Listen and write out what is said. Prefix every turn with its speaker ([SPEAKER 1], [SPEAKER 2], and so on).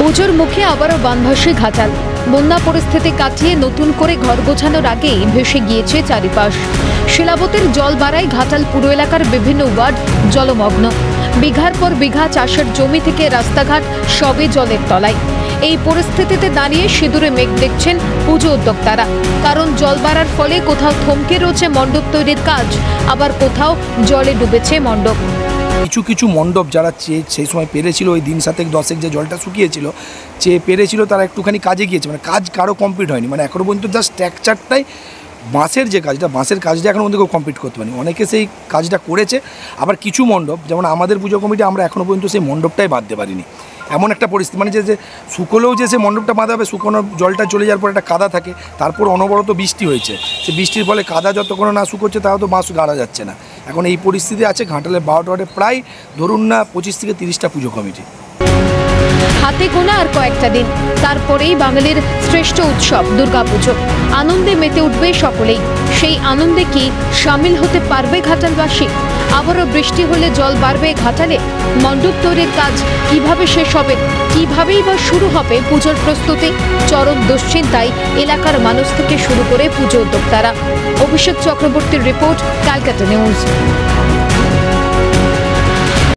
[SPEAKER 1] পুজোর মুখে আবারও বানভাসী ঘাটাল। বন্যা পরিস্থিতি কাটিয়ে নতুন করে ঘর গোছানোর আগেই ভেসে গিয়েছে চারিপাশ। শিলাবতীর জল বাড়ায় ঘাটাল পুর এলাকার বিভিন্ন ওয়ার্ড জলমগ্ন। বিঘার পর বিঘা চাষের জমি থেকে রাস্তাঘাট সবই জলের তলায়। এই পরিস্থিতিতে দাঁড়িয়ে সিঁদুরে মেঘ দেখছেন পুজো উদ্যোক্তারা। কারণ জল বাড়ার ফলে কোথাও থমকে রয়েছে মণ্ডপ তৈরির কাজ, আবার কোথাও জলে ডুবেছে মণ্ডপ।
[SPEAKER 2] কিছু কিছু মণ্ডপ যারা সেই সময় পেরেছিল, ওই দিন 7-10 যে জলটা শুকিয়েছিল, পেরেছিল, তারা একটুখানি কাজে গিয়েছে, মানে কাজ কারো কমপ্লিট হয়নি। মানে এখনও পর্যন্ত জাস্ট স্ট্রাকচারটাই, বাঁশের যে কাজটা, বাঁশের কাজটা এখনও পর্যন্ত কেউ কমপ্লিট করতে পারেনি। অনেকে সেই কাজটা করেছে, আবার কিছু মণ্ডপ, যেমন আমাদের পুজো কমিটি, আমরা এখনও পর্যন্ত সেই মণ্ডপটাই বাঁধতে পারিনি। এমন একটা পরিস্থিতি, মানে যে শুকোলেও যে সে মণ্ডপটা বাঁধা হবে, শুকোনো জলটা চলে যাওয়ার পর একটা কাদা থাকে, তারপর অনবরত বৃষ্টি হয়েছে, সে বৃষ্টির ফলে কাদা যতক্ষণ না শুকোচ্ছে তাও তো বাঁশ গাড়া যাচ্ছে না। এখন এই পরিস্থিতি আছে ঘাটালের 12টা ওয়ার্ডে, প্রায় ধরুন না 25 থেকে 30টা পুজো কমিটি।
[SPEAKER 1] হাতে গোনা আর কয়েকটা দিন, তারপরেই বাঙালির শ্রেষ্ঠ উৎসব দুর্গাপুজো। আনন্দে মেতে উঠবে সকলেই। সেই আনন্দে কি সামিল হতে পারবে ঘাটালবাসী? আবারও বৃষ্টি হলে জল বাড়বে ঘাটালে। মণ্ডপ তৈরির কাজ কিভাবে শেষ হবে, কিভাবেই বা শুরু হবে পুজোর প্রস্তুতি? চরম দুশ্চিন্তায় এলাকার মানুষ থেকে শুরু করে পুজো উদ্যোক্তারা। অভিষেক চক্রবর্তীর রিপোর্ট, ক্যালকাটা নিউজ।